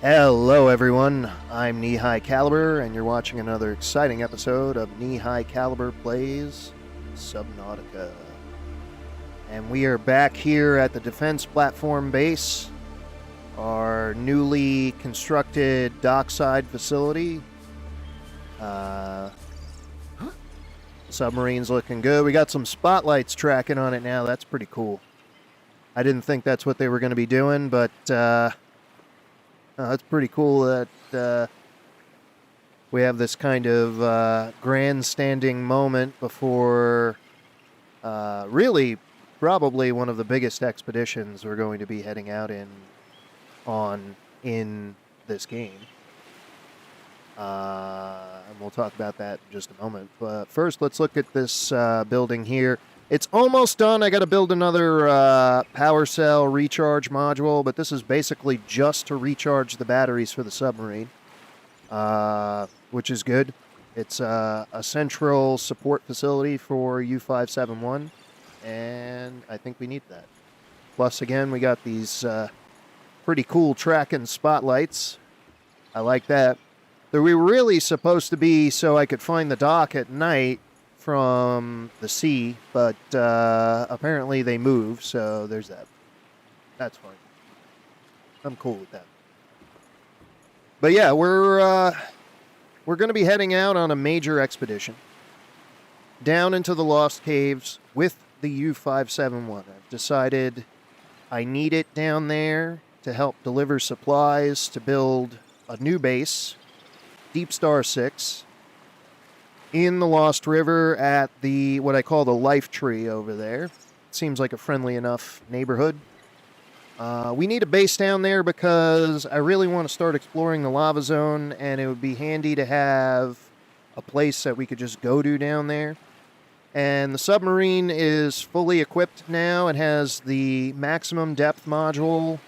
Hello everyone, I'm Knee-High Caliber, and you're watching another exciting episode of Knee-High Caliber Plays Subnautica. And we are back here at the Defense Platform Base, our newly constructed dockside facility. Submarine's looking good. We got some spotlights tracking on it now. That's pretty cool. I didn't think that's what they were going to be doing, but it's pretty cool that we have this kind of grandstanding moment before really probably one of the biggest expeditions we're going to be heading out in this game. And we'll talk about that in just a moment. But first, let's look at this building here. It's almost done. I got to build another power cell recharge module, but this is basically just to recharge the batteries for the submarine, which is good. It's a central support facility for U-571, and I think we need that. Plus, again, we got these pretty cool tracking spotlights. I like that. They were really supposed to be so I could find the dock at night from the sea, but apparently they move, so there's that. That's fine. I'm cool with that. But yeah, we're going to be heading out on a major expedition down into the Lost Caves with the U-571. I've decided I need it down there to help deliver supplies to build a new base, Deep Star 6, in the Lost River at the, what I call the Life Tree over there. It seems like a friendly enough neighborhood. We need a base down there because I really want to start exploring the lava zone, and it would be handy to have a place that we could just go to down there. And the submarine is fully equipped now. It has the maximum depth module.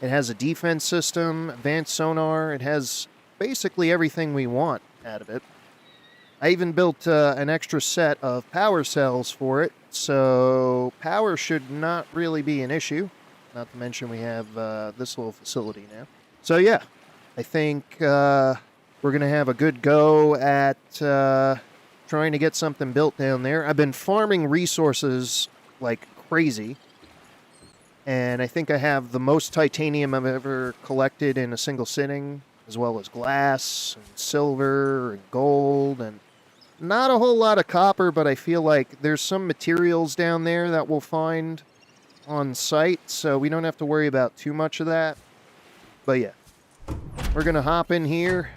It has a defense system, advanced sonar. It has basically everything we want out of it. I even built an extra set of power cells for it, so power should not really be an issue. Not to mention we have this little facility now. So yeah, I think we're going to have a good go at trying to get something built down there. I've been farming resources like crazy, and I think I have the most titanium I've ever collected in a single sitting, as well as glass and silver and gold, and not a whole lot of copper, but I feel like there's some materials down there that we'll find on site, so we don't have to worry about too much of that. But yeah, we're going to hop in here,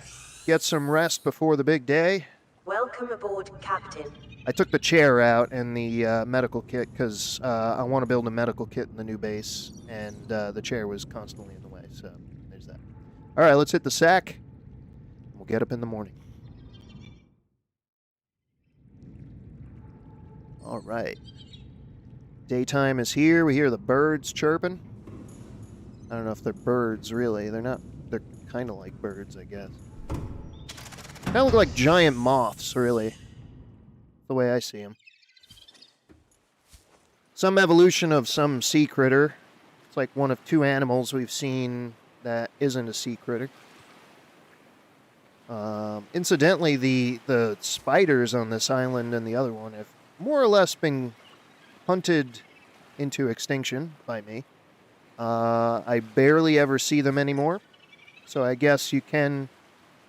get some rest before the big day. Welcome aboard, Captain. I took the chair out and the medical kit because I want to build a medical kit in the new base, and the chair was constantly in the way, so there's that. All right, let's hit the sack. We'll get up in the morning. All right. Daytime is here. We hear the birds chirping. I don't know if they're birds, really. They're not. They're kind of like birds, I guess. Kind of look like giant moths, really. The way I see them. Some evolution of some sea critter. It's like one of two animals we've seen that isn't a sea critter. Incidentally, the spiders on this island and the other one have more or less been hunted into extinction by me. I barely ever see them anymore, so I guess you can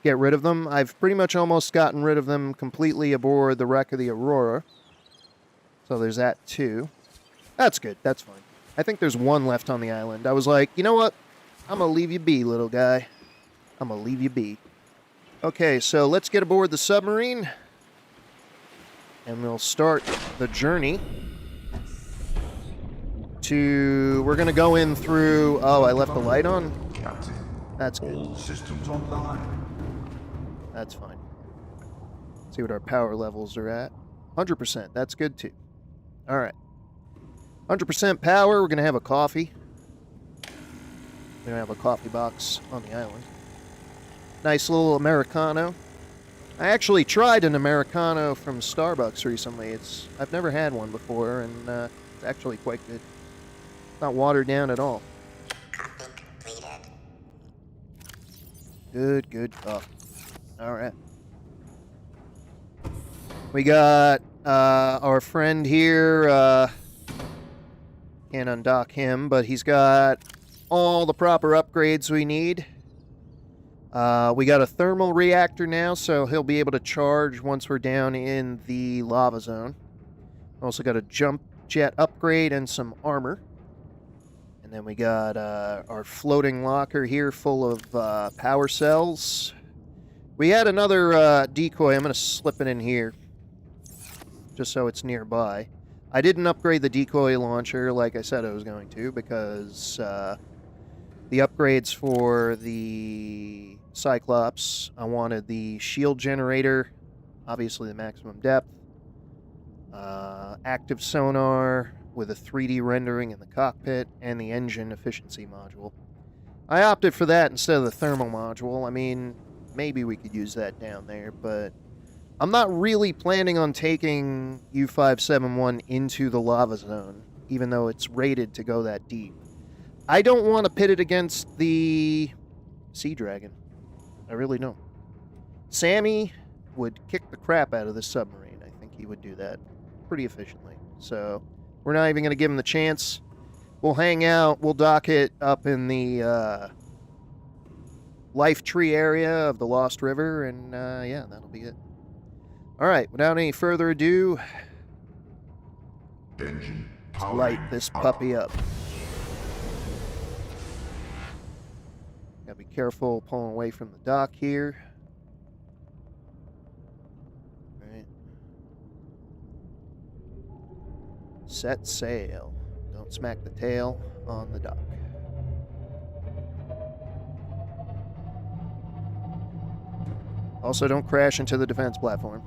get rid of them. I've pretty much almost gotten rid of them completely aboard the wreck of the Aurora, so there's that too. That's good, that's fine. I think there's one left on the island. I was like, you know what? I'm gonna leave you be, little guy. I'm gonna leave you be. Okay, so let's get aboard the submarine, and we'll start the journey to... We're going to go in through... Oh, I left the light on? Captain, that's good. all systems online. That's fine. See what our power levels are at. 100%. That's good, too. All right. 100% power. We're going to have a coffee. We're going to have a coffee box on the island. Nice little Americano. I actually tried an Americano from Starbucks recently. I've never had one before, and it's actually quite good. Not watered down at all. Copy completed. Good, good. Oh, all right. We got our friend here. Can't undock him, but he's got all the proper upgrades we need. We got a thermal reactor now, so he'll be able to charge once we're down in the lava zone. Also got a jump jet upgrade and some armor. And then we got our floating locker here full of power cells. We had another decoy. I'm going to slip it in here just so it's nearby. I didn't upgrade the decoy launcher like I said I was going to because the upgrades for the Cyclops, I wanted the shield generator, obviously the maximum depth, active sonar with a 3D rendering in the cockpit, and the engine efficiency module. I opted for that instead of the thermal module. I mean, maybe we could use that down there, but I'm not really planning on taking U-571 into the lava zone, even though it's rated to go that deep. I don't want to pit it against the Sea Dragon. I really don't. Sammy would kick the crap out of this submarine. I think he would do that pretty efficiently. So we're not even going to give him the chance. We'll hang out. We'll dock it up in the life tree area of the Lost River, and yeah, that'll be it. All right, without any further ado, let's light this puppy up. Gotta be careful pulling away from the dock here. All right. Set sail. Don't smack the tail on the dock. Also, don't crash into the defense platform.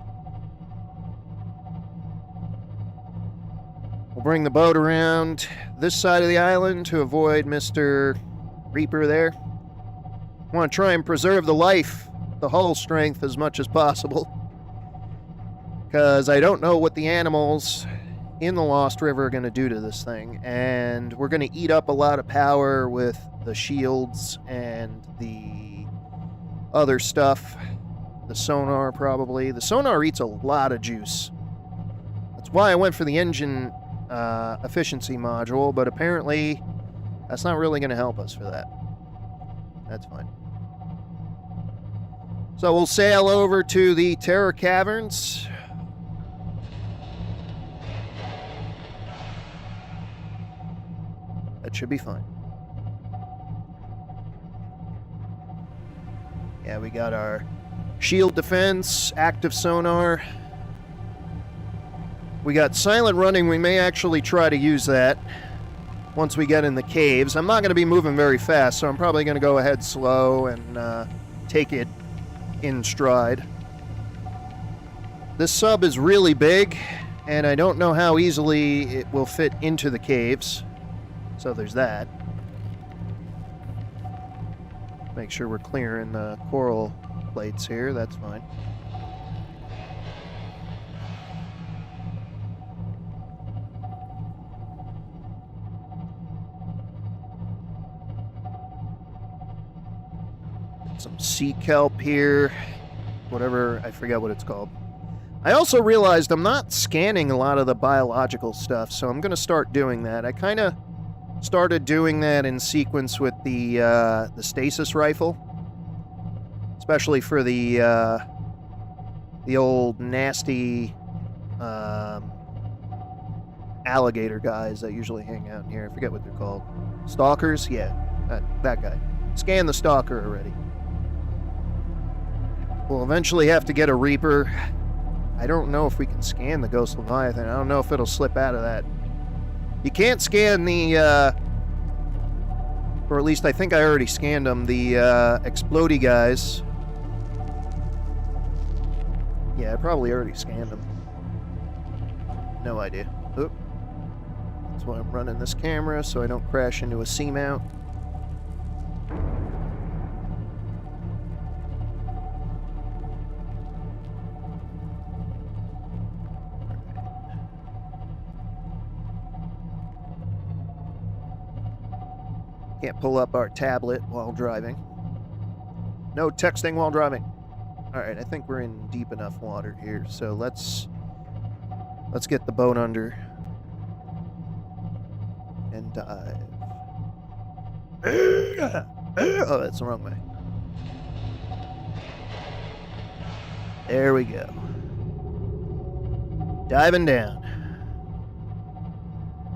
We'll bring the boat around this side of the island to avoid Mr. Reaper there. I want to try and preserve the life, the hull strength as much as possible. Because I don't know what the animals in the Lost River are going to do to this thing. And we're going to eat up a lot of power with the shields and the other stuff. The sonar, probably. The sonar eats a lot of juice. That's why I went for the engine efficiency module, but apparently that's not really going to help us for that. That's fine. So we'll sail over to the Terror Caverns. That should be fine. Yeah, we got our shield defense, active sonar. We got silent running. We may actually try to use that once we get in the caves. I'm not going to be moving very fast, so I'm probably going to go ahead slow and take it in stride. This sub is really big, and I don't know how easily it will fit into the caves. So there's that. Make sure we're clearing the coral plates here. That's fine. Some sea kelp here, whatever, I forget what it's called. I also realized I'm not scanning a lot of the biological stuff, so I'm going to start doing that. I kind of started doing that in sequence with the stasis rifle, especially for the old nasty alligator guys that usually hang out in here. I forget what they're called. Stalkers? Yeah, that guy. Scan the stalker already. We'll eventually have to get a Reaper. I don't know if we can scan the Ghost Leviathan. I don't know if it'll slip out of that. You can't scan the, or at least I think I already scanned them, the explodey guys. Yeah, I probably already scanned them. No idea. Oop. That's why I'm running this camera, so I don't crash into a seamount. Can't pull up our tablet while driving. No texting while driving. All right, I think we're in deep enough water here, so let's get the boat under and dive. Oh, that's the wrong way. There we go. Diving down.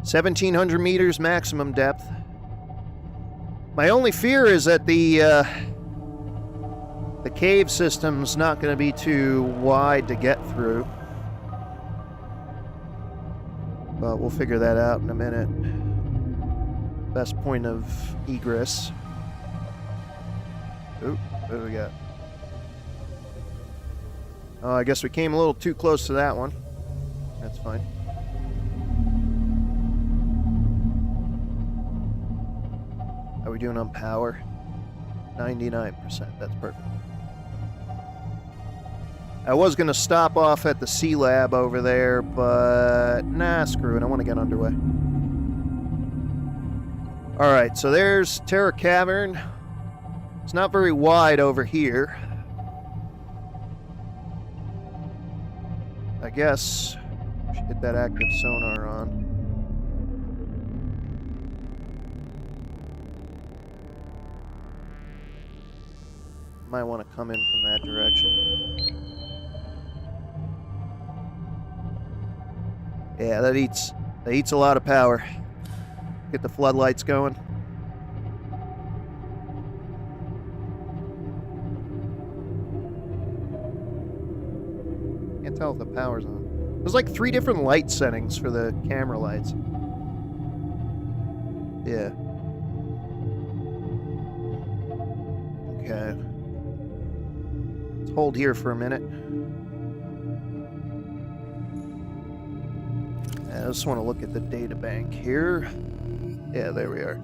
1,700 meters maximum depth. My only fear is that the cave system's not going to be too wide to get through. But we'll figure that out in a minute. Best point of egress. Oop, what do we got? Oh, I guess we came a little too close to that one. That's fine. How are we doing on power? 99%. That's perfect. I was going to stop off at the Sea Lab over there, but nah, screw it. I want to get underway. Alright, so there's Terra Cavern. It's not very wide over here. I guess we should get that active sonar on. Might want to come in from that direction. Yeah, that eats a lot of power. Get the floodlights going. Can't tell if the power's on. There's like 3 different light settings for the camera lights. Yeah. Okay. Let's hold here for a minute. I just want to look at the data bank here. Yeah, there we are.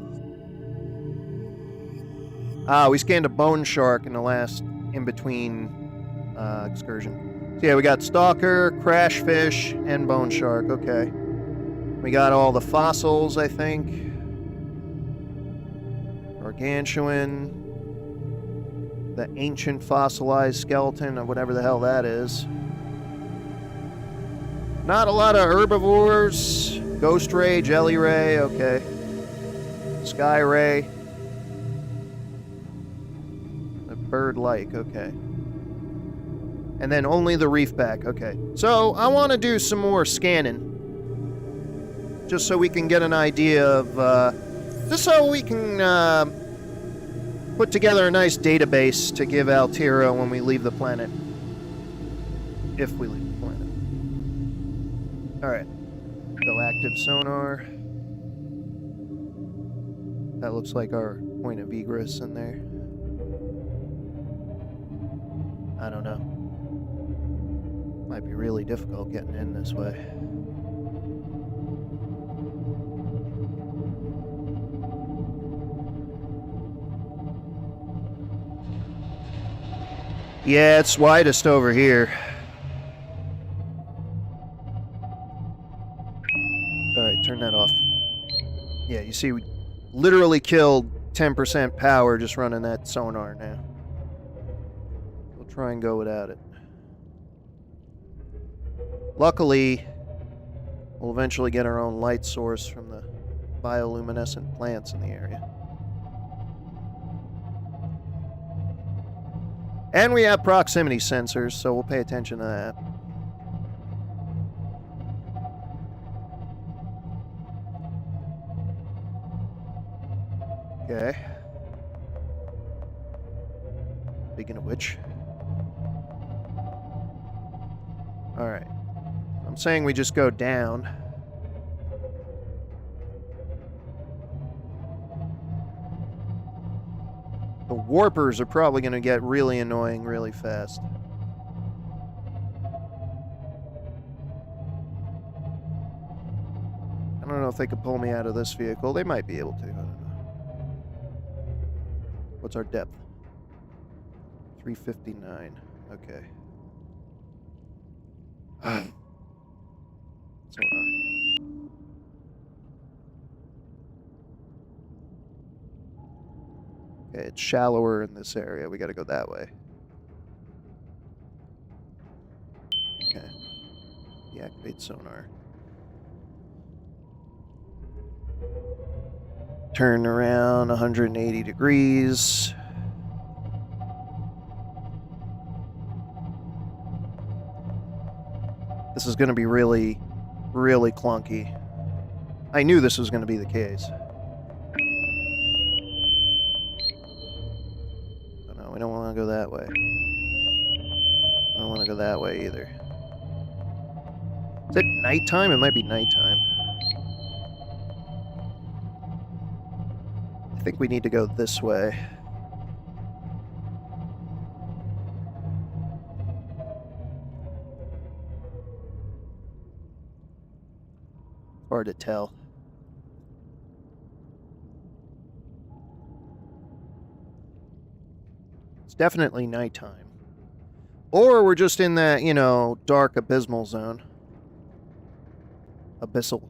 Ah, we scanned a bone shark in the last in-between excursion. So yeah, we got stalker, crash fish, and bone shark. Okay. We got all the fossils, I think. Gargantuan. The ancient fossilized skeleton, or whatever the hell that is. Not a lot of herbivores. Ghost ray, jelly ray, okay. Sky ray. A bird-like, okay. And then only the reef back, okay. So, I want to do some more scanning. Just so we can get an idea of, just so we can, put together a nice database to give Altira when we leave the planet. If we leave the planet. Alright. Go active sonar. That looks like our point of egress in there. I don't know. Might be really difficult getting in this way. Yeah, it's widest over here. Alright, turn that off. Yeah, you see, we literally killed 10% power just running that sonar now. We'll try and go without it. Luckily, we'll eventually get our own light source from the bioluminescent plants in the area. And we have proximity sensors, so we'll pay attention to that. Okay. Speaking of which. Alright. I'm saying we just go down. The warpers are probably going to get really annoying really fast. I don't know if they could pull me out of this vehicle. They might be able to. I don't know. What's our depth? 359. Okay. Sonar. Okay, it's shallower in this area. We gotta go that way. Okay. Deactivate sonar. Turn around 180 degrees. This is going to be really, really clunky. I knew this was going to be the case. Oh, no, we don't want to go that way. I don't want to go that way either. Is it nighttime? It might be nighttime. I think we need to go this way. Hard to tell. It's definitely nighttime. Or we're just in that, you know, dark abysmal zone. Abyssal.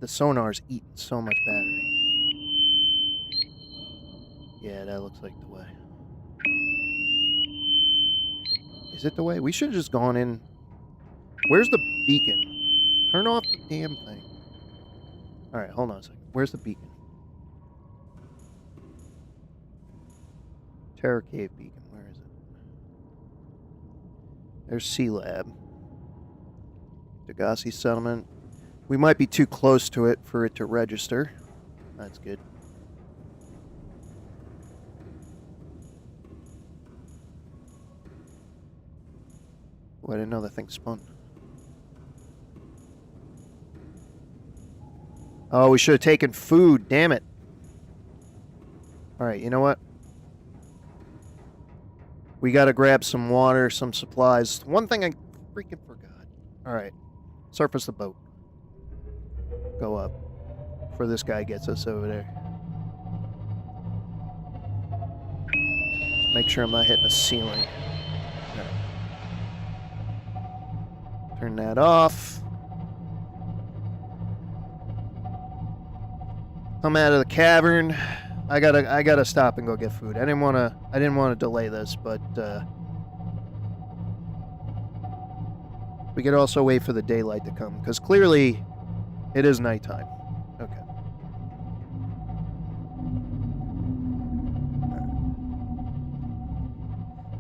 The sonar's eating so much battery. Yeah, that looks like the way. Is it the way? We should have just gone in. Where's the beacon? Turn off the damn thing. Alright, hold on a second. Where's the beacon? Terror Cave beacon. Where is it? There's C-Lab. Degassi settlement. We might be too close to it for it to register. That's good. Oh, I didn't know that thing spun. Oh, we should have taken food. Damn it. Alright, you know what? We gotta grab some water, some supplies. One thing I freaking forgot. Alright. Surface the boat. Go up. Before this guy gets us over there. Make sure I'm not hitting the ceiling. Right. Turn that off. Come out of the cavern. I gotta stop and go get food. I didn't wanna delay this, but we could also wait for the daylight to come, because clearly it is nighttime. Okay.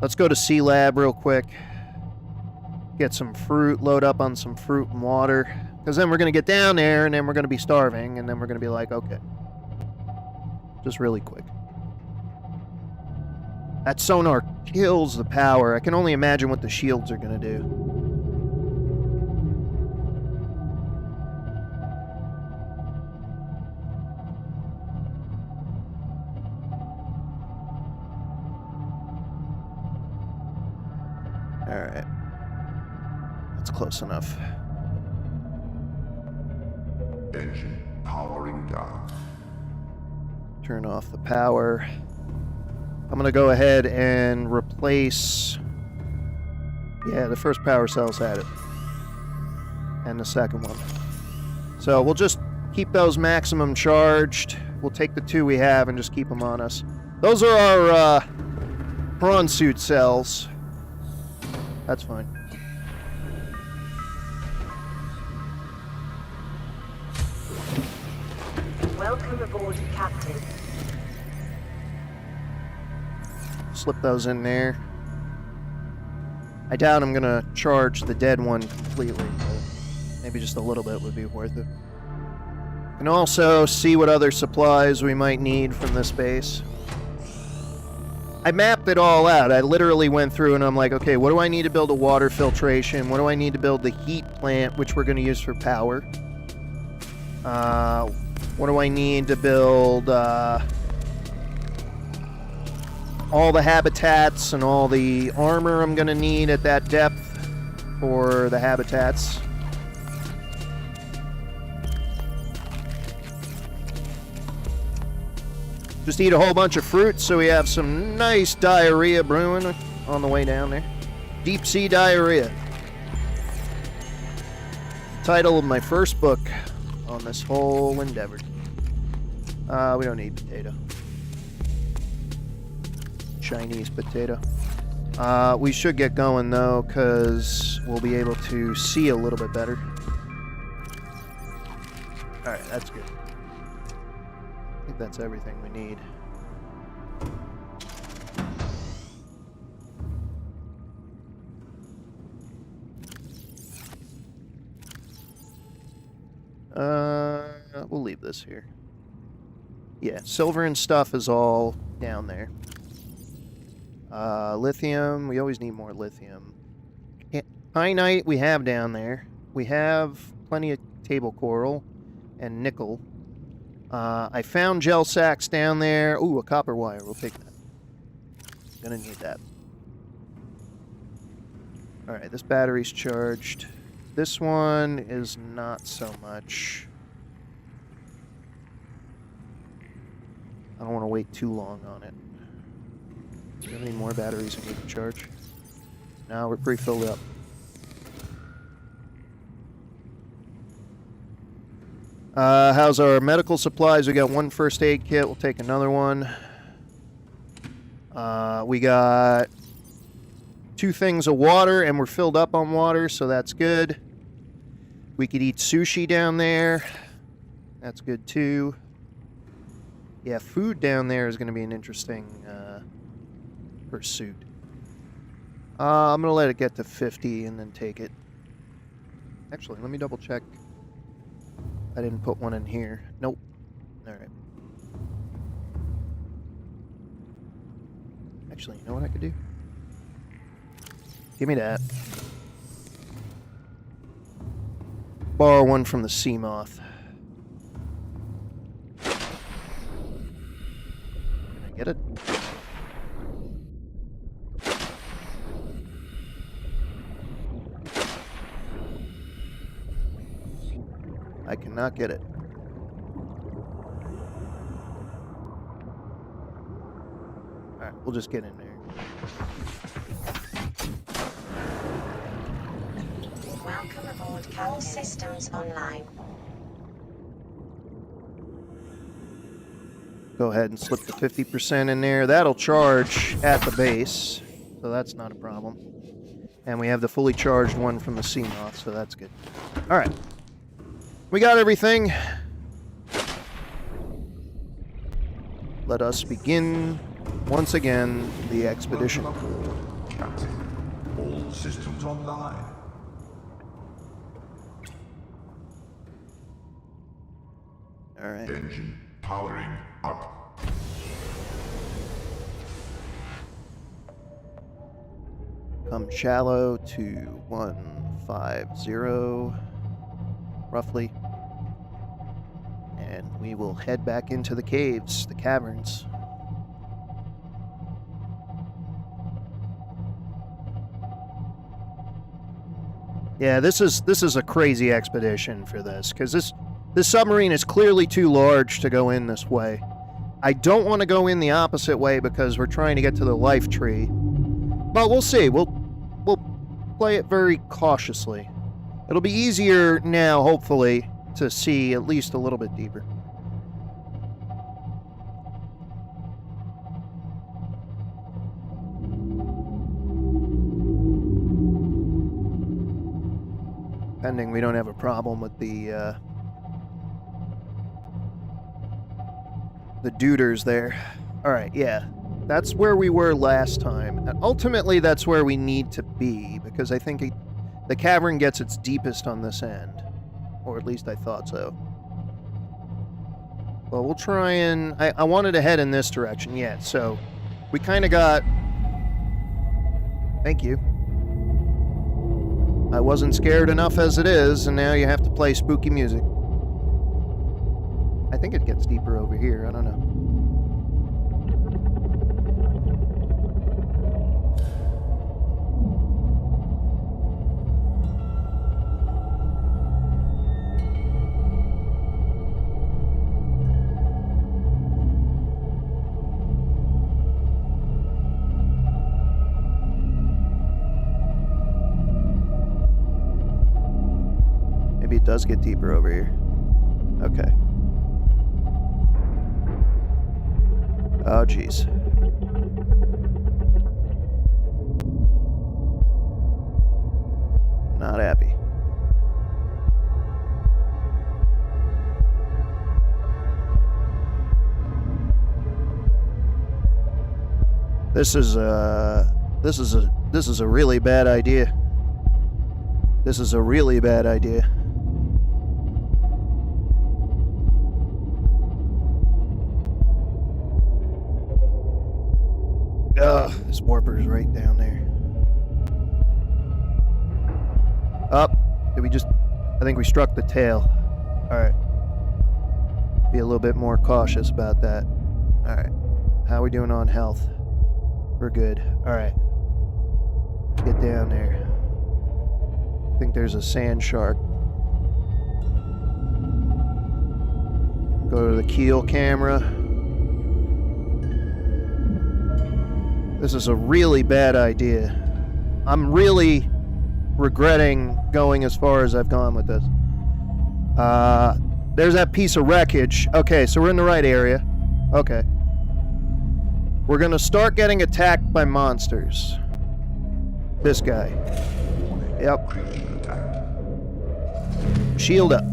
Let's go to C-Lab real quick. Get some fruit, load up on some fruit and water. Because then we're going to get down there, and then we're going to be starving, and then we're going to be like, okay. Just really quick. That sonar kills the power. I can only imagine what the shields are going to do. Alright. That's close enough. Engine powering down. Turn off the power. I'm going to go ahead and replace... Yeah, the first power cell's had it. And the second one. So we'll just keep those maximum charged. We'll take the two we have and just keep them on us. Those are our prawn suit cells. That's fine. Welcome aboard, Captain. Slip those in there. I doubt I'm gonna charge the dead one completely, but maybe just a little bit would be worth it. Can also see what other supplies we might need from this base. I mapped it all out. I literally went through and I'm like, okay, what do I need to build a water filtration? What do I need to build the heat plant, which we're going to use for power? What do I need to build all the habitats and all the armor I'm going to need at that depth for the habitats? Just eat a whole bunch of fruit so we have some nice diarrhea brewing on the way down there. Deep sea diarrhea. Title of my first book on this whole endeavor. We don't need potato. Chinese potato. We should get going though, because we'll be able to see a little bit better. Alright, that's good. I think that's everything we need. We'll leave this here. Yeah, silver and stuff is all down there. Lithium, we always need more lithium. Kyanite we have down there. We have plenty of table coral and nickel. I found gel sacks down there. Ooh, a copper wire, we'll take that. Gonna need that. Alright, this battery's charged. This one is not so much. I don't want to wait too long on it. Do you have any more batteries I need to charge? No, we're pretty filled up. How's our medical supplies? We got one first aid kit. We'll take another one. We got 2 things of water, and we're filled up on water, so that's good. We could eat sushi down there. That's good too. Yeah, food down there is going to be an interesting pursuit. I'm going to let it get to 50 and then take it. Actually, let me double check. I didn't put one in here. Nope. Alright. Actually, you know what I could do? Give me that. Borrow one from the sea moth. Can I get it? I cannot get it. Alright, we'll just get in there. Welcome aboard. All systems online. Go ahead and slip the 50% in there. That'll charge at the base, so that's not a problem. And we have the fully charged one from the sea moth, so that's good. Alright. We got everything. Let us begin, once again, the expedition. Captain, all systems online. Alright. Engine powering up. Come shallow to 150, roughly. And we will head back into the caves, the caverns. Yeah, this is a crazy expedition for this, because this submarine is clearly too large to go in this way. I don't want to go in the opposite way because we're trying to get to the life tree. But we'll see. We'll play it very cautiously. It'll be easier now, hopefully, to see at least a little bit deeper. Pending we don't have a problem with the duders there. Alright, yeah. That's where we were last time. And ultimately, that's where we need to be, because I think the cavern gets its deepest on this end. Or at least I thought so. Well, we'll try and... I wanted to head in this direction, yeah, so we kind of got... Thank you. I wasn't scared enough as it is, and now you have to play spooky music. I think it gets deeper over here, I don't know. Maybe it does get deeper over here. Okay. Oh, jeez. Not happy. This is a really bad idea. This is a really bad idea. Ugh, this warper's right down there. Up. Did we just... I think we struck the tail. Alright. Be a little bit more cautious about that. Alright. How are we doing on health? We're good. Alright. Get down there. I think there's a sand shark. Go to the keel camera. This is a really bad idea. I'm really regretting going as far as I've gone with this. There's that piece of wreckage. Okay, so we're in the right area. Okay. We're gonna start getting attacked by monsters. This guy. Yep. Shield up.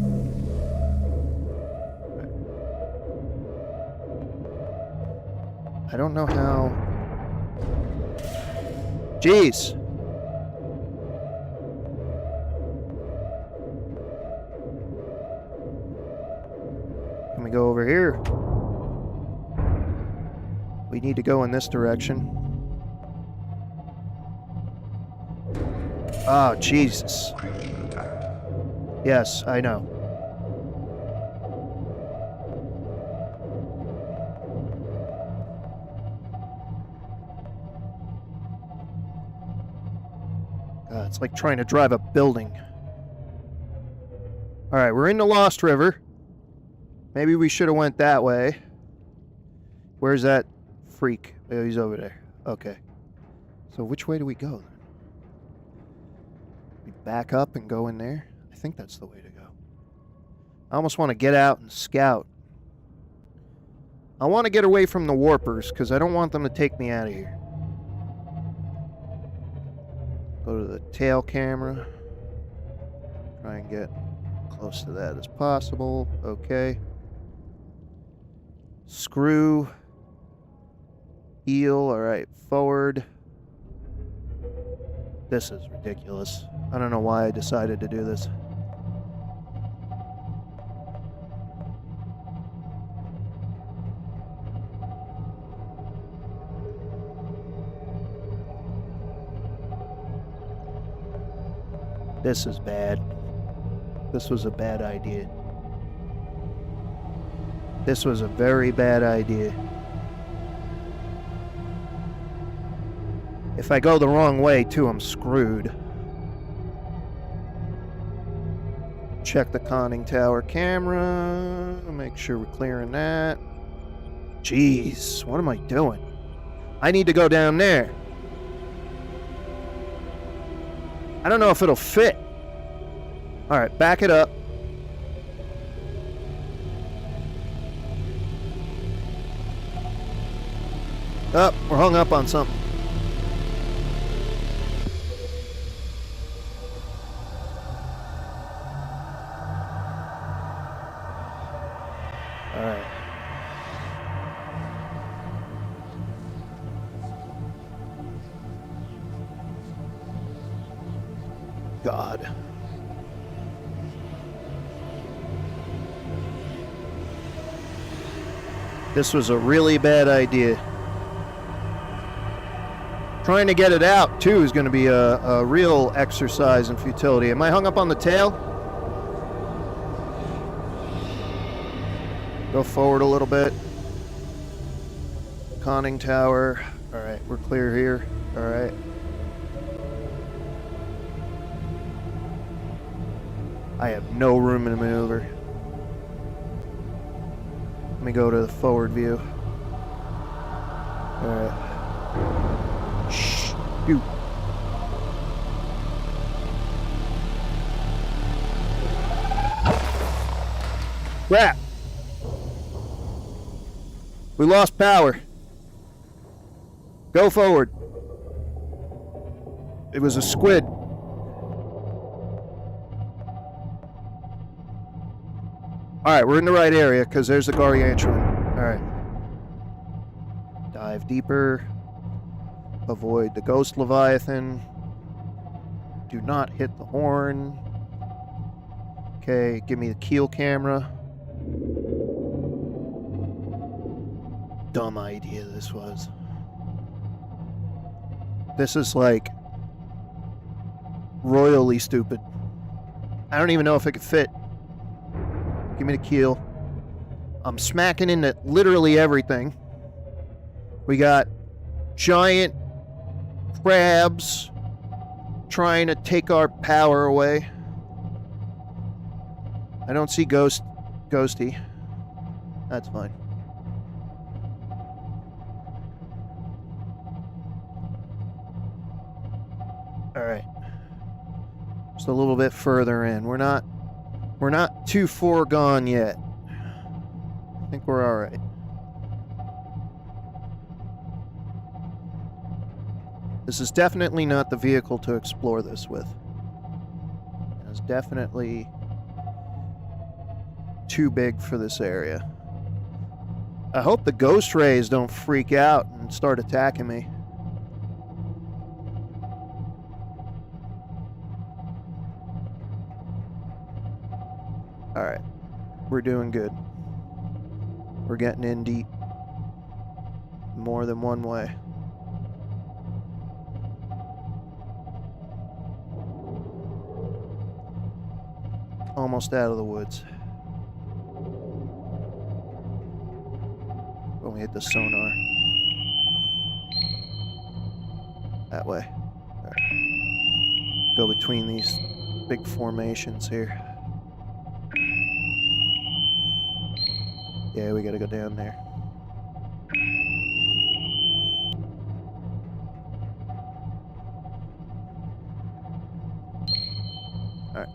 I don't know how... Jeez. Can we go over here? We need to go in this direction. Oh, Jesus. Yes, I know. It's like trying to drive a building. Alright, we're in the Lost River. Maybe we should have went that way. Where's that freak? Oh, he's over there. Okay. So which way do we go then? We back up and go in there? I think that's the way to go. I almost want to get out and scout. I want to get away from the warpers because I don't want them to take me out of here. Go to the tail camera. Try and get close to that as possible. Okay. Screw. Eel. Alright, forward. This is ridiculous. I don't know why I decided to do this. This is bad. This was a bad idea. This was a very bad idea. If I go the wrong way, too, I'm screwed. Check the conning tower camera. Make sure we're clearing that. Jeez, what am I doing? I need to go down there. I don't know if it'll fit. Alright, back it up. Oh, we're hung up on something. Alright. God. This was a really bad idea. Trying to get it out, too, is going to be a real exercise in futility. Am I hung up on the tail? Go forward a little bit. Conning tower. Alright, we're clear here. Alright. I have no room to maneuver. Let me go to the forward view. Alright. Shoot. Crap. We lost power. Go forward. It was a squid. Alright, we're in the right area, because there's the gargantuan. Alright. Dive deeper. Avoid the ghost leviathan. Do not hit the horn. Okay, give me the keel camera. Dumb idea this was. This is like royally stupid. I don't even know if it could fit. Give me the keel. I'm smacking into literally everything. We got giant crabs trying to take our power away. I don't see Ghosty. That's fine. Alright. Just a little bit further in. We're not too far gone yet. I think we're alright. This is definitely not the vehicle to explore this with. It's definitely too big for this area. I hope the ghost rays don't freak out and start attacking me. Alright. We're doing good. We're getting in deep. More than one way. Almost out of the woods. When we hit the sonar. That way. Right. Go between these big formations here. Yeah, we gotta go down there. Alright.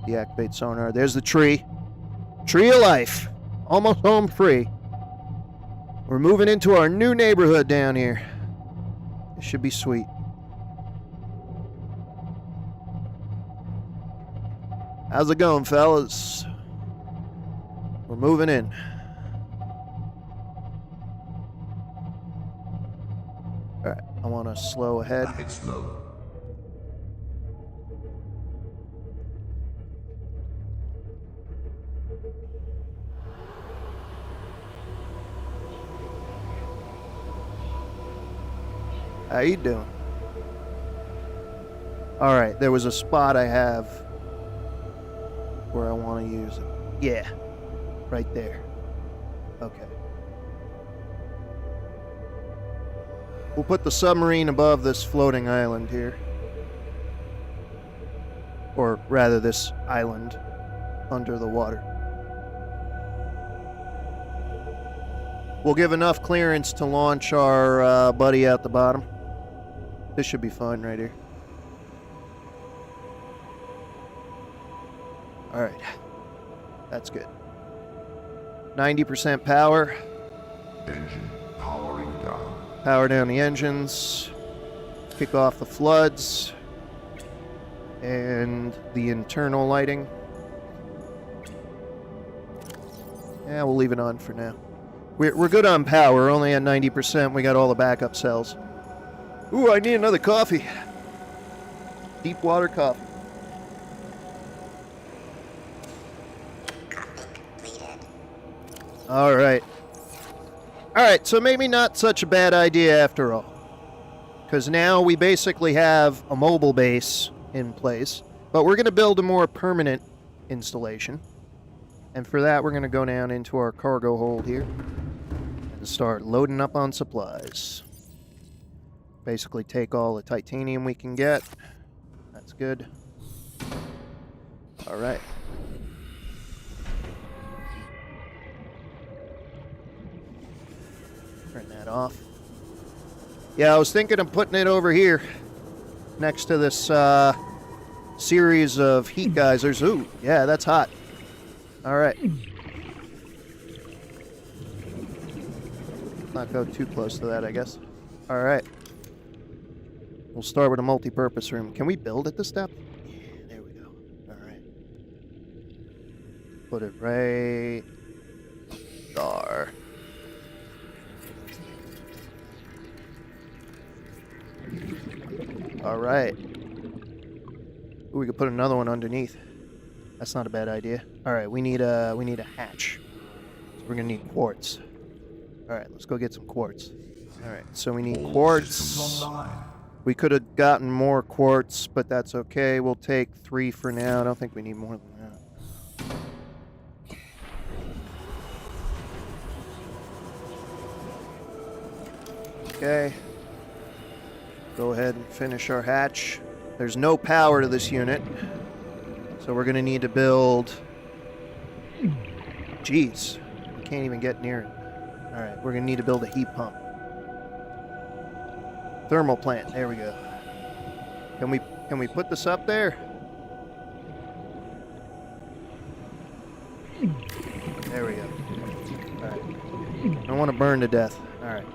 Deactivate sonar. There's the tree. Tree of life. Almost home free. We're moving into our new neighborhood down here. It should be sweet. How's it going, fellas? We're moving in. Alright, I want to slow ahead. It's slow. How you doing? Alright, there was a spot I have where I want to use it. Yeah, right there. Okay. We'll put the submarine above this floating island here. Or rather, this island under the water. We'll give enough clearance to launch our buddy out the bottom. This should be fine right here. Alright. That's good. 90% power. Engine powering down. Power down the engines. Kick off the floods. And the internal lighting. Yeah, we'll leave it on for now. We're good on power. We're only at 90%. We got all the backup cells. Ooh, I need another coffee. Deep water coffee. Alright. Alright, so maybe not such a bad idea after all. Because now we basically have a mobile base in place. But we're going to build a more permanent installation. And for that, we're going to go down into our cargo hold here. And start loading up on supplies. Basically take all the titanium we can get. That's good. Alright. Turn that off. Yeah, I was thinking of putting it over here. Next to this series of heat geysers. Ooh, yeah, that's hot. Alright. Not go too close to that, I guess. Alright. We'll start with a multi-purpose room. Can we build at this depth? Yeah, there we go. Alright. Put it right there. Alright. Ooh, we could put another one underneath. That's not a bad idea. Alright, we need a hatch. So we're gonna need quartz. Alright, let's go get some quartz. Alright, so we need quartz. We could have gotten more quartz, but that's okay. We'll take 3 for now. I don't think we need more than that. Okay. Go ahead and finish our hatch. There's no power to this unit, so we're going to need to build... Jeez, we can't even get near it. Alright, we're going to need to build a heat pump. Thermal plant, there we go. Can we put this up there? There we go. Alright. I don't want to burn to death. Alright.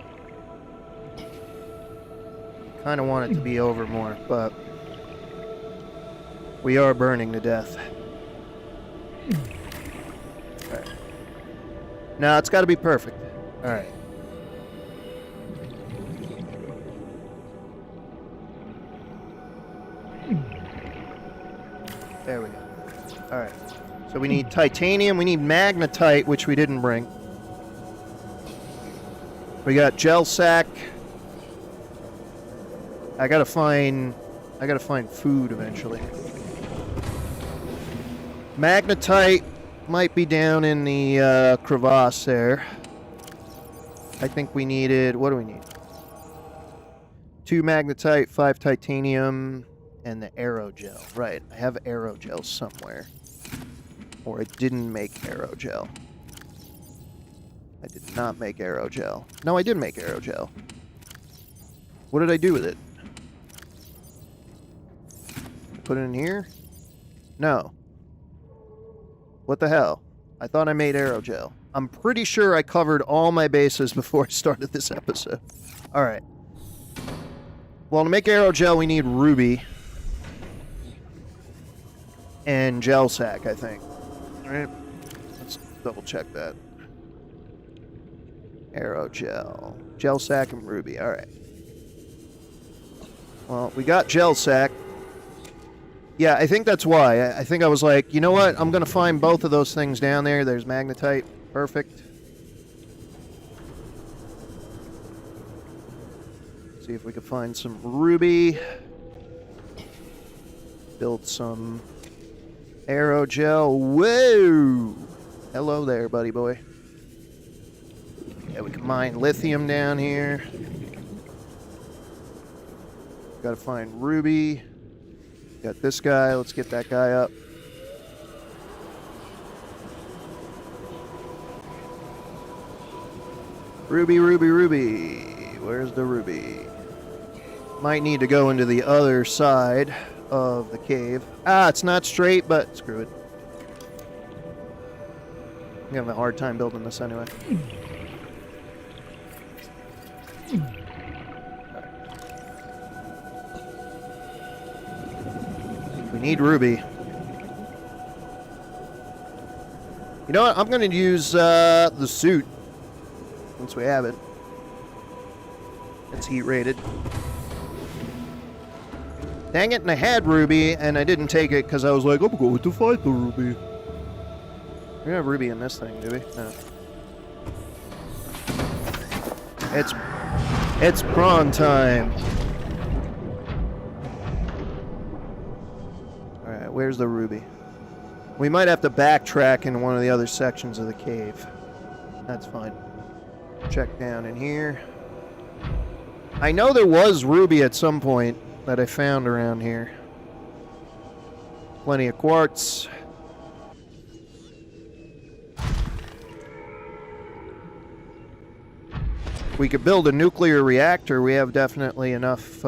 Kind of want it to be over more, but we are burning to death. Alright. No, it's got to be perfect. Alright. There we go. Alright. So we need titanium, we need magnetite, which we didn't bring. We got gel sack. I gotta find food eventually. Magnetite might be down in the crevasse there. I think we needed, what do we need? 2 magnetite, 5 titanium, and the aerogel. Right, I have aerogel somewhere. Or I didn't make aerogel. I did not make aerogel. No, I did make aerogel. What did I do with it? Put it in here? No. What the hell? I thought I made aerogel. I'm pretty sure I covered all my bases before I started this episode. Alright. Well, to make aerogel, we need ruby. And gel sack, I think. Alright. Let's double check that. Aerogel. Gel sack and ruby. Alright. Well, we got gel sack. Yeah, I think that's why. I think I was like, you know what? I'm going to find both of those things down there. There's magnetite. Perfect. See if we can find some ruby. Build some aerogel. Whoa! Hello there, buddy boy. Yeah, we can mine lithium down here. Gotta find ruby. Got this guy. Let's get that guy up. Ruby, ruby, ruby. Where's the ruby? Might need to go into the other side of the cave. Ah, it's not straight, but screw it. I'm having a hard time building this anyway. We need ruby. You know what? I'm going to use the suit once we have it. It's heat rated. Dang it, and I had ruby, and I didn't take it because I was like, I'm going to fight the ruby. We don't have ruby in this thing, do we? No. It's prawn time. Alright, where's the ruby? We might have to backtrack in one of the other sections of the cave. That's fine. Check down in here. I know there was ruby at some point that I found around here. Plenty of quartz. We could build a nuclear reactor. We have definitely enough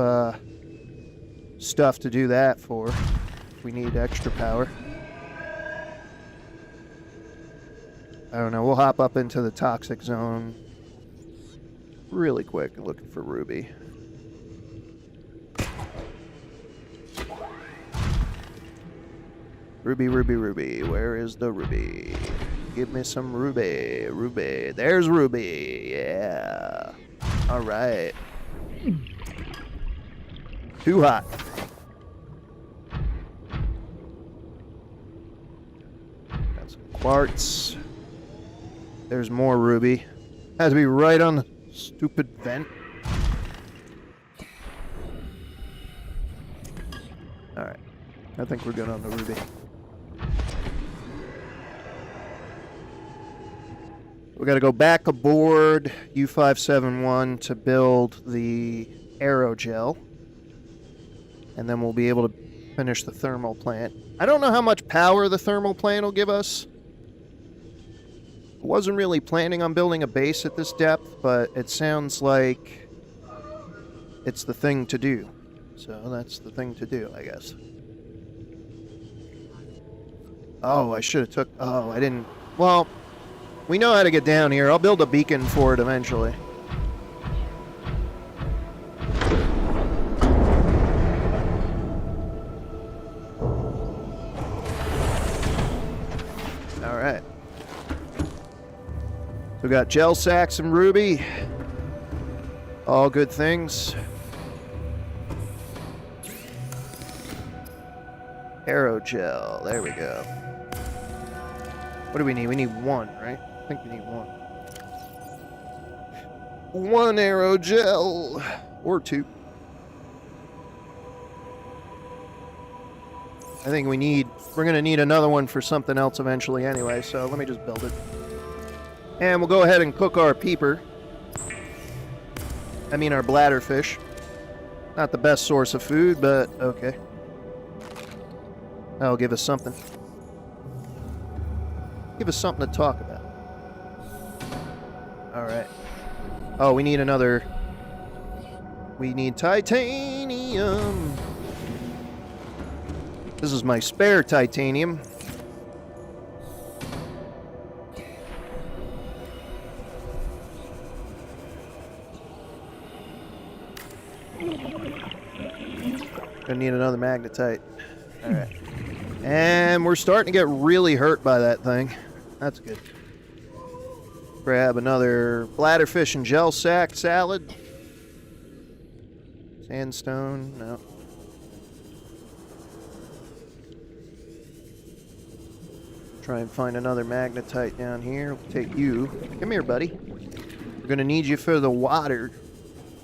stuff to do that for. If we need extra power. I don't know. We'll hop up into the toxic zone really quick looking for ruby. Ruby, ruby, ruby. Where is the ruby? Give me some ruby. Ruby. There's ruby. Yeah. All right. Too hot. Got some quartz. There's more ruby. Has to be right on the stupid vent. All right. I think we're good on the ruby. We got to go back aboard U571 to build the aerogel. And then we'll be able to finish the thermal plant. I don't know how much power the thermal plant will give us. I wasn't really planning on building a base at this depth, but it sounds like it's the thing to do. So that's the thing to do, I guess. Oh, I should have took... Oh, I didn't... Well, we know how to get down here. I'll build a beacon for it eventually. All right. We got gel sacks and ruby. All good things. Aerogel. There we go. What do we need? We need one, right? I think we need one. One aerogel. Or two. I think we're going to need another one for something else eventually anyway, so let me just build it. And we'll go ahead and cook our peeper. I mean our bladderfish. Not the best source of food, but okay. That'll give us something. Give us something to talk about. Alright. Oh, we need another... We need titanium. This is my spare titanium. Gonna need another magnetite. Alright. And we're starting to get really hurt by that thing. That's good. Grab another bladderfish and gel sack salad. Sandstone, no. Try and find another magnetite down here. We'll take you. Come here, buddy. We're gonna need you for the water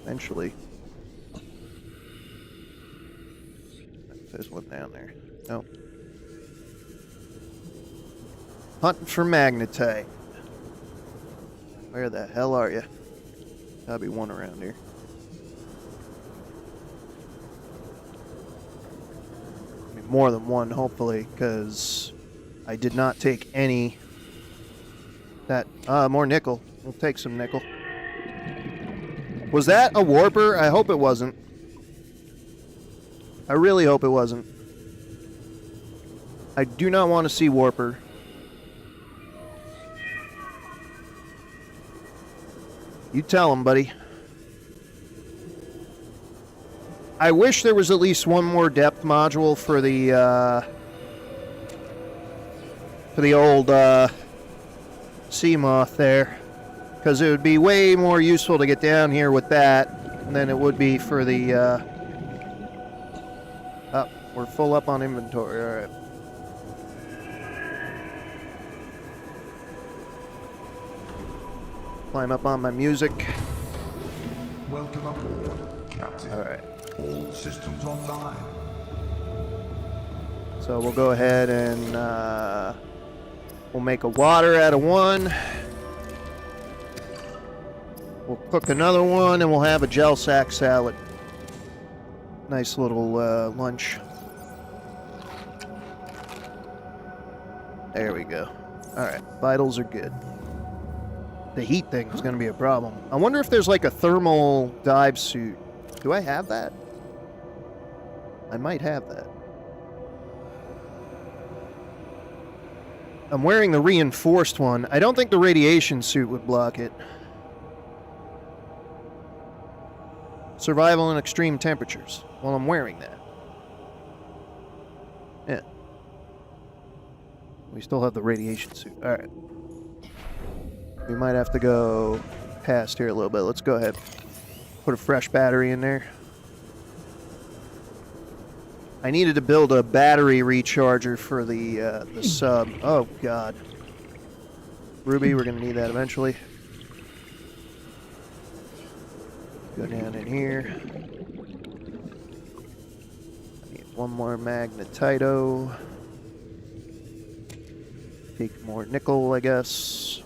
eventually. There's one down there. Nope. Hunting for magnetite. Where the hell are you? Gotta be one around here. I mean, more than one, hopefully, because I did not take any. More nickel. We'll take some nickel. Was that a warper? I hope it wasn't. I really hope it wasn't. I do not want to see warper. You tell him, buddy. I wish there was at least one more depth module for the old sea moth there, because it would be way more useful to get down here with that than it would be for the. Oh, we're full up on inventory. All right. Climb up on my music. Welcome aboard, Captain. All right. All systems online. So we'll go ahead and we'll make a water out of one. We'll cook another one, and we'll have a gel sack salad. Nice little lunch. There we go. All right, vitals are good. The heat thing is going to be a problem. I wonder if there's like a thermal dive suit. Do I have that? I might have that. I'm wearing the reinforced one. I don't think the radiation suit would block it. Survival in extreme temperatures. Well, I'm wearing that. Yeah. We still have the radiation suit. Alright. We might have to go past here a little bit. Let's go ahead. Put a fresh battery in there. I needed to build a battery recharger for the sub. Oh, God. Ruby, we're going to need that eventually. Go down in here. I need one more magnetito. Take more nickel, I guess.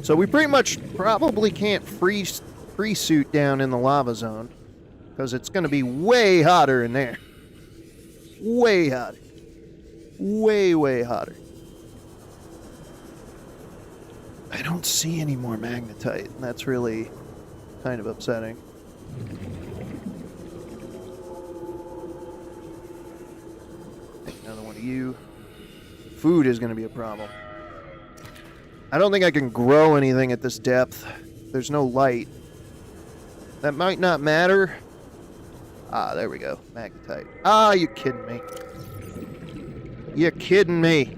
So we pretty much probably can't free suit down in the lava zone. Because it's going to be way hotter in there. Way hotter. Way, way hotter. I don't see any more magnetite, and that's really kind of upsetting. Take another one of you. Food is going to be a problem. I don't think I can grow anything at this depth. There's no light. That might not matter. Ah, there we go. Magnetite. Ah, you kidding me. You kidding me.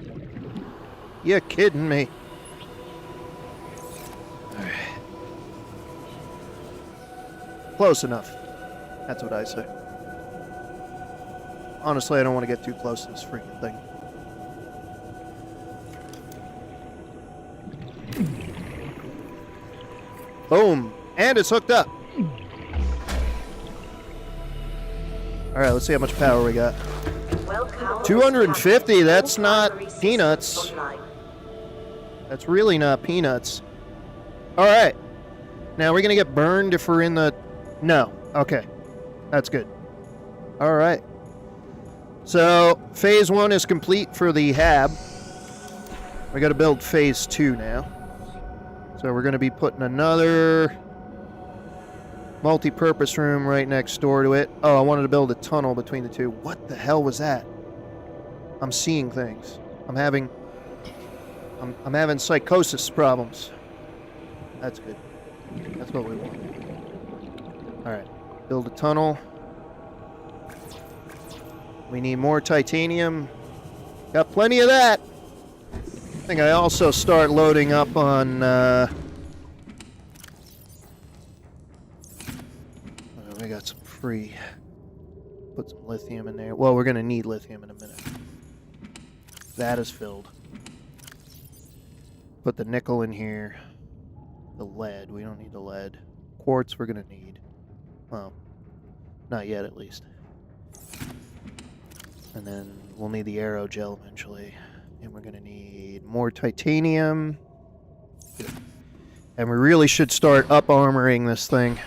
You kidding me. Alright. Close enough. That's what I say. Honestly, I don't want to get too close to this freaking thing. Boom. And it's hooked up. Alright, let's see how much power we got. 250, that's not peanuts. That's really not peanuts. Alright. Now, we're going to get burned if we're in the... No. Okay. That's good. Alright. So, phase 1 is complete for the hab. We got to build phase 2 now. So, we're going to be putting another... multi-purpose room right next door to it. Oh, I wanted to build a tunnel between the two. What the hell was that? I'm seeing things. I'm having psychosis problems. That's good. That's what we want. Alright. Build a tunnel. We need more titanium. Got plenty of that. I think I also start loading up on we got some free. Put some lithium in there. Well, we're going to need lithium in a minute. That is filled. Put the nickel in here. The lead. We don't need the lead. Quartz we're going to need. Well, not yet at least. And then we'll need the aerogel eventually. And we're going to need more titanium. Good. And we really should start up armoring this thing.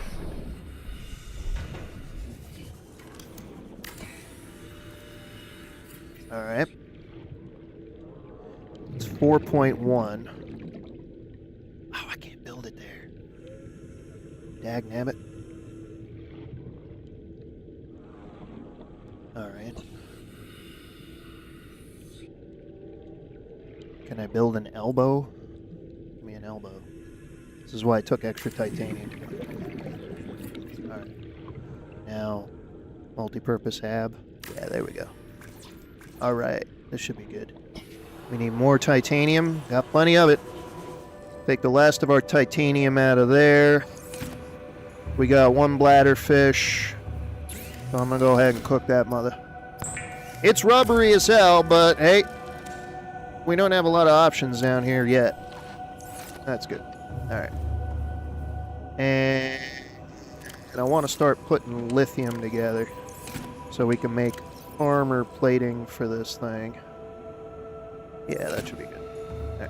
Alright. It's 4.1. Oh, I can't build it there. Dagnabbit. Alright. Can I build an elbow? Give me an elbow. This is why I took extra titanium. Alright. Now, multi-purpose hab. Yeah, there we go. Alright, this should be good. We need more titanium. Got plenty of it. Take the last of our titanium out of there. We got one bladder fish. So I'm going to go ahead and cook that mother. It's rubbery as hell, but hey, we don't have a lot of options down here yet. That's good. Alright. And I want to start putting lithium together so we can make armor plating for this thing. Yeah, that should be good. Right.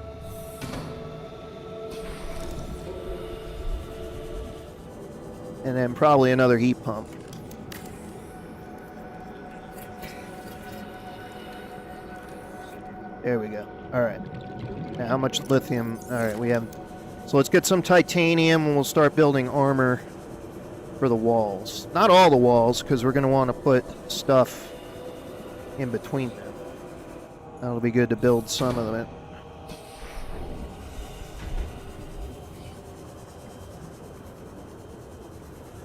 And then probably another heat pump. There we go. Alright. Now how much lithium? Alright, we have... So let's get some titanium and we'll start building armor for the walls. Not all the walls, because we're going to want to put stuff in between them. That'll be good to build some of them.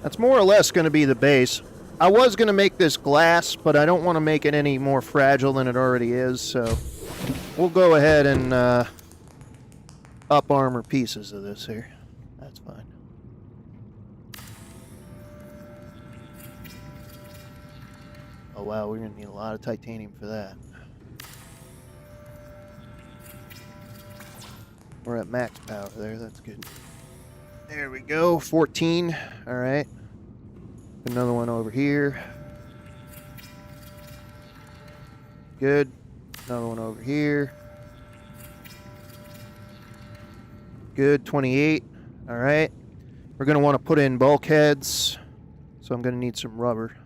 That's more or less going to be the base. I was going to make this glass, but I don't want to make it any more fragile than it already is, so we'll go ahead and up armor pieces of this here. That's fine. Oh wow, we're going to need a lot of titanium for that. We're at max power there, that's good. There we go, 14. Alright. Another one over here. Good. Another one over here. Good, 28. Alright. We're going to want to put in bulkheads, so I'm going to need some rubber.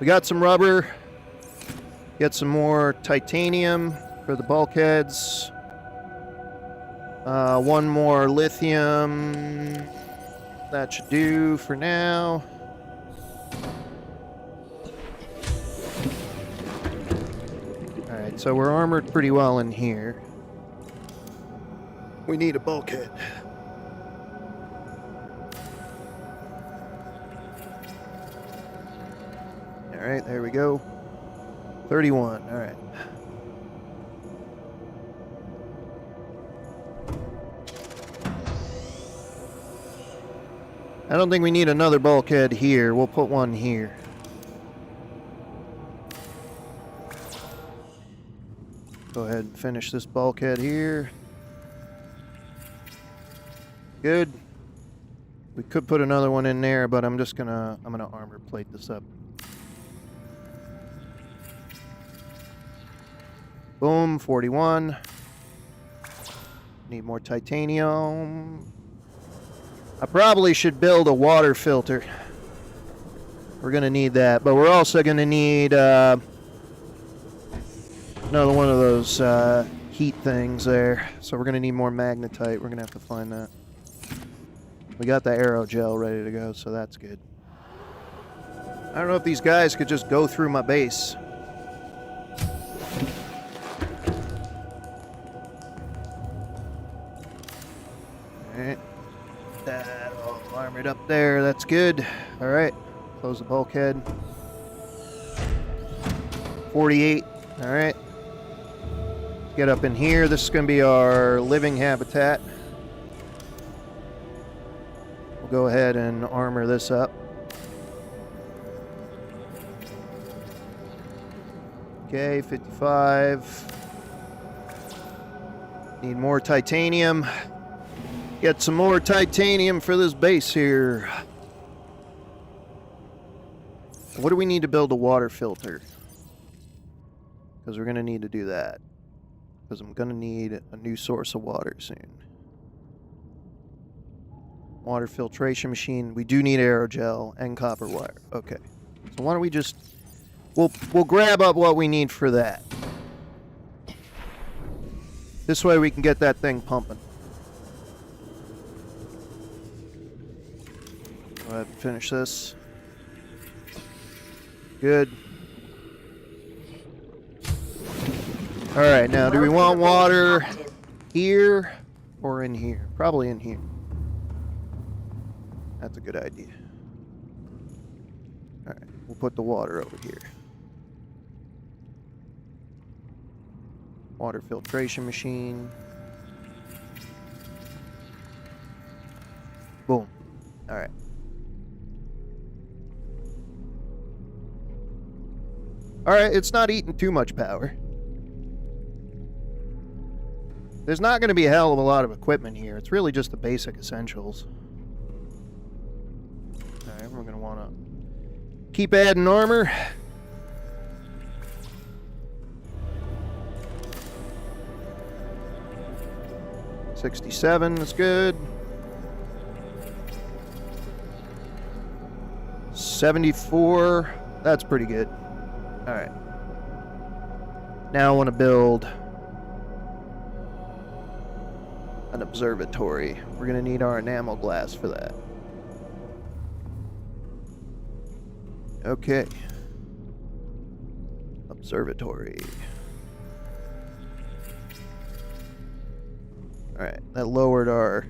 We got some rubber. Get some more titanium for the bulkheads. One more lithium. That should do for now. Alright, so we're armored pretty well in here. We need a bulkhead. Alright, there we go. 31, alright. I don't think we need another bulkhead here. We'll put one here. Go ahead and finish this bulkhead here. Good. We could put another one in there, but I'm gonna armor plate this up. Boom, 41. Need more titanium. I probably should build a water filter. We're going to need that, but we're also going to need another one of those heat things there. So we're going to need more magnetite. We're going to have to find that. We got the aerogel ready to go, so that's good. I don't know if these guys could just go through my base. Alright. That all armored up there, that's good. Alright, close the bulkhead. 48, alright. Get up in here, this is going to be our living habitat. We'll go ahead and armor this up. Okay, 55. Need more titanium. Get some more titanium for this base here. What do we need to build a water filter? Because we're going to need to do that. Because I'm going to need a new source of water soon. Water filtration machine. We do need aerogel and copper wire. Okay. So why don't we just... We'll grab up what we need for that. This way we can get that thing pumping. Go ahead and finish this. Good. Alright, now do we want water here or in here? Probably in here. That's a good idea. Alright, we'll put the water over here. Water filtration machine. Boom. Alright. Alright, it's not eating too much power. There's not going to be a hell of a lot of equipment here. It's really just the basic essentials. Alright, we're going to want to keep adding armor. $67 is good. 74, that's pretty good. Alright. Now I want to build an observatory. We're going to need our enamel glass for that. Okay. Observatory. Alright, that lowered our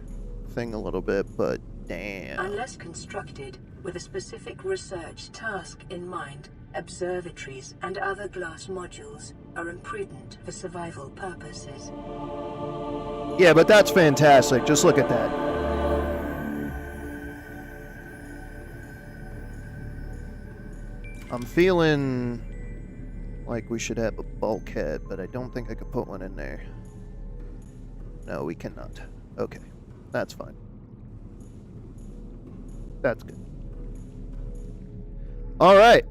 thing a little bit, but damn. Unless constructed, with a specific research task in mind, observatories and other glass modules are imprudent for survival purposes. Yeah, but that's fantastic. Just look at that. I'm feeling like we should have a bulkhead, but I don't think I could put one in there. No, we cannot. Okay, that's fine. That's good. All right.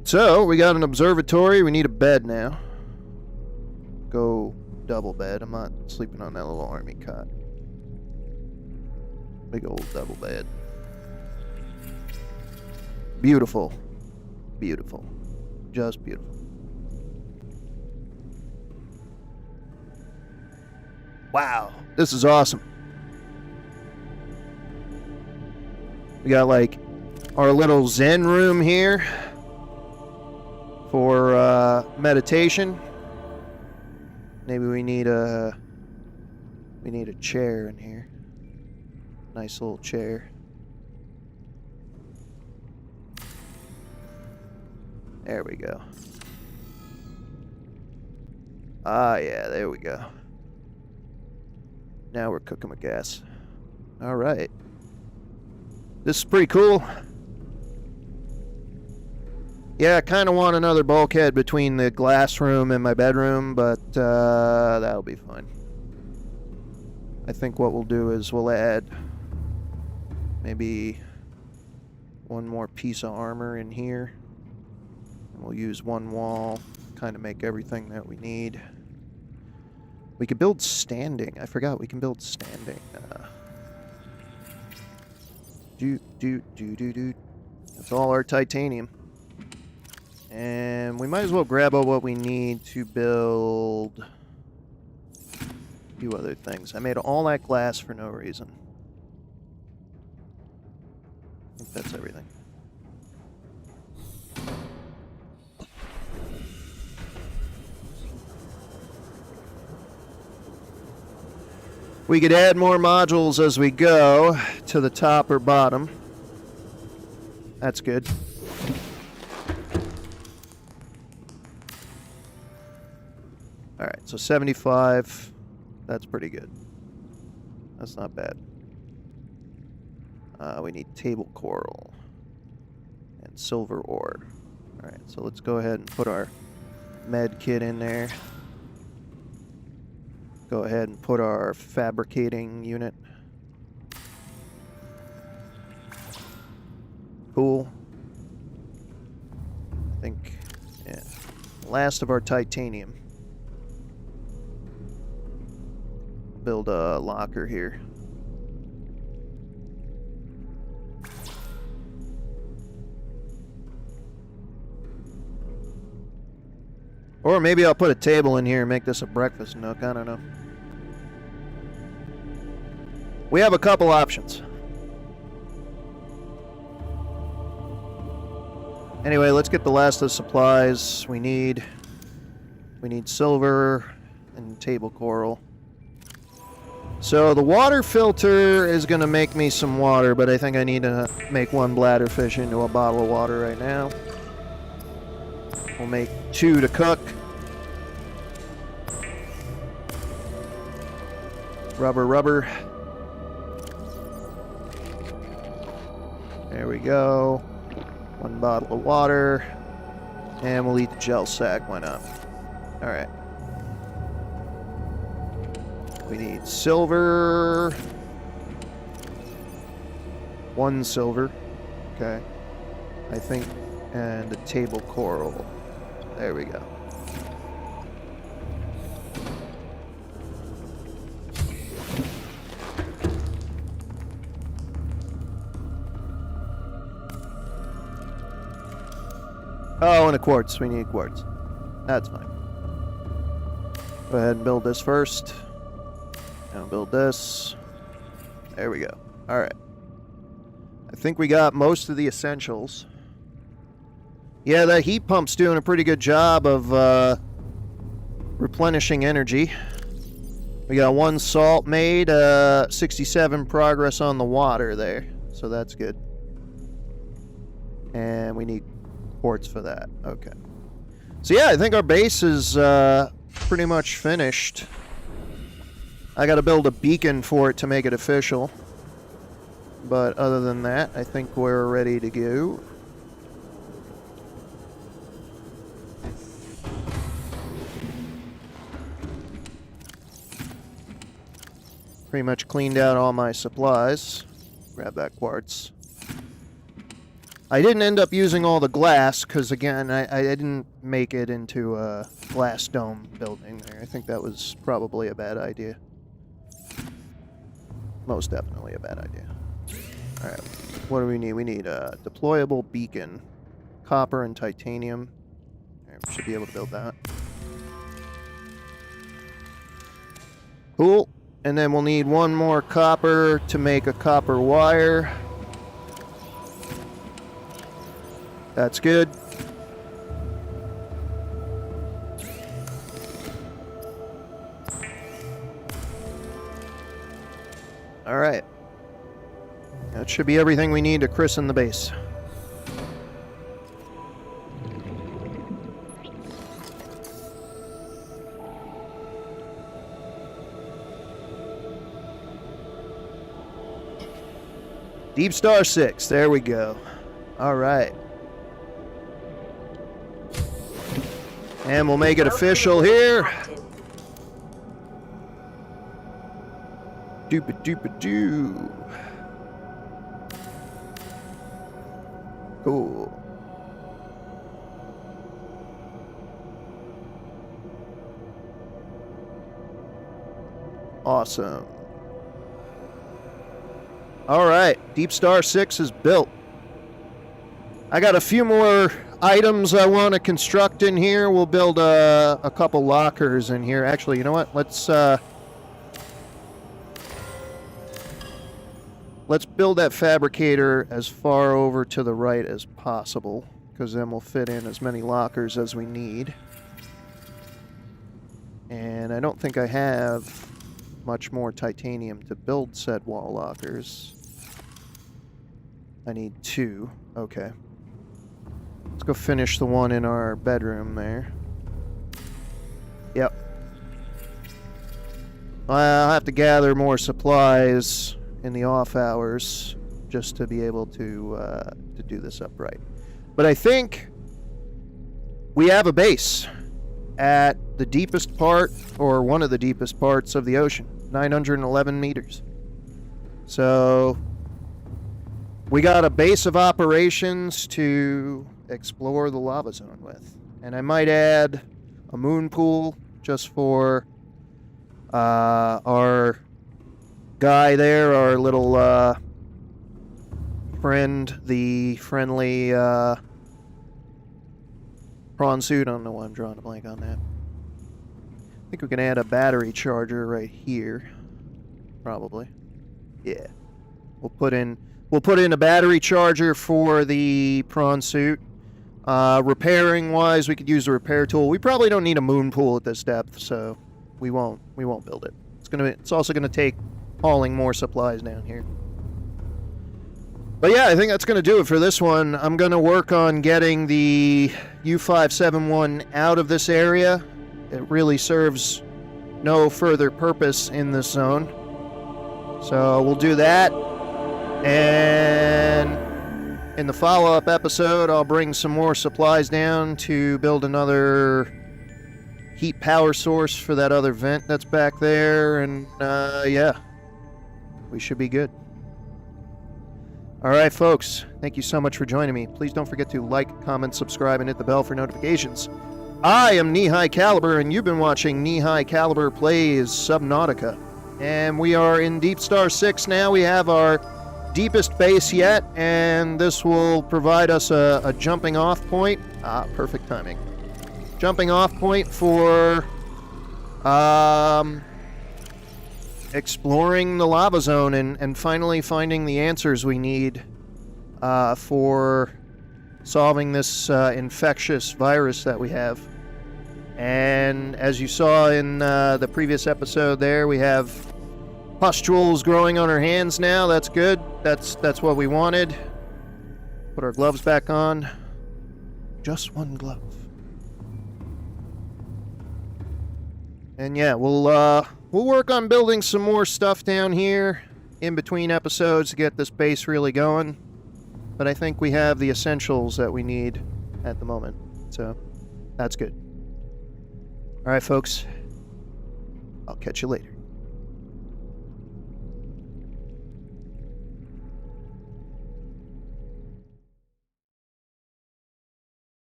So, we got an observatory. We need a bed now. Go double bed. I'm not sleeping on that little army cot. Big old double bed. Beautiful. Beautiful. Just beautiful. Wow. This is awesome. We got like our little Zen room here for meditation. Maybe we need a chair in here. Nice little chair. There we go. Ah, yeah, there we go. Now we're cooking with gas. All right. This is pretty cool. Yeah, I kind of want another bulkhead between the glass room and my bedroom, but that'll be fine. I think what we'll do is we'll add maybe one more piece of armor in here. And we'll use one wall, kind of make everything that we need. We could build standing. I forgot we can build standing. That's all our titanium. And we might as well grab all what we need to build a few other things. I made all that glass for no reason. I think that's everything. We could add more modules as we go to the top or bottom. That's good. Alright, so 75. That's pretty good. That's not bad. We need table coral and silver ore. Alright, so let's go ahead and put our med kit in there. Go ahead and put our fabricating unit. Cool. I think, yeah. Last of our titanium. Build a locker here. Or maybe I'll put a table in here and make this a breakfast nook. I don't know. We have a couple options. Anyway, let's get the last of the supplies we need. We need silver and table coral. So the water filter is going to make me some water, but I think I need to make one bladderfish into a bottle of water right now. We'll make 2 to cook. Rubber. There we go. 1 bottle of water. And we'll eat the gel sack. Why not? Alright. We need silver. 1 silver. Okay. I think. And a table coral. There we go. Oh, and a quartz. We need quartz. That's fine. Go ahead and build this first. Now build this. There we go. Alright. I think we got most of the essentials. Yeah, that heat pump's doing a pretty good job of replenishing energy. We got 1 salt made, 67 progress on the water there. So that's good. And we need quartz for that. Okay. So yeah, I think our base is pretty much finished. I gotta build a beacon for it to make it official. But other than that, I think we're ready to go. Pretty much cleaned out all my supplies. Grab that quartz. I didn't end up using all the glass, because again, I didn't make it into a glass dome building there. I think that was probably a bad idea. Most definitely a bad idea. Alright, what do we need? We need a deployable beacon. Copper and titanium. Alright, we should be able to build that. Cool. And then we'll need one more copper to make a copper wire. That's good. Alright. That should be everything we need to christen the base. Deep Star 6, there we go. Alright. And we'll make it official here. Doop-a-doop-a-doo. Cool. Awesome. Alright, Deep Star 6 is built. I got a few more items I want to construct in here. We'll build a couple lockers in here. Actually, you know what? Let's build that fabricator as far over to the right as possible, because then we'll fit in as many lockers as we need. And I don't think I have much more titanium to build said wall lockers. I need 2. Okay. Let's go finish the one in our bedroom there. Yep. I'll have to gather more supplies in the off hours just to be able to do this upright. But I think we have a base at the deepest part, or one of the deepest parts of the ocean, 911 meters. So we got a base of operations to explore the lava zone with. And I might add a moon pool just for our guy there, our little friend, the friendly prawn suit. I don't know why I'm drawing a blank on that. I think we can add a battery charger right here. Probably. Yeah. We'll put in a battery charger for the prawn suit. Repairing wise, we could use a repair tool. We probably don't need a moon pool at this depth, so we won't build it. It's also gonna take hauling more supplies down here. But yeah, I think that's gonna do it for this one. I'm gonna work on getting the U-571 out of this area. It really serves no further purpose in this zone. So we'll do that. And in the follow-up episode, I'll bring some more supplies down to build another heat power source for that other vent that's back there. And yeah, we should be good. All right, folks, thank you so much for joining me. Please don't forget to like, comment, subscribe, and hit the bell for notifications. I am Knee-High Caliber, and you've been watching Knee-High Caliber Plays Subnautica. And we are in Deep Star 6 now. We have our deepest base yet, and this will provide us a jumping off point. Perfect timing. Jumping off point for exploring the lava zone and finally finding the answers we need for solving this infectious virus that we have. And as you saw in the previous episode there, we have pustules growing on our hands now. That's good. That's what we wanted. Put our gloves back on. Just one glove. And yeah, we'll work on building some more stuff down here in between episodes to get this base really going. But I think we have the essentials that we need at the moment. So, that's good. Alright, folks. I'll catch you later.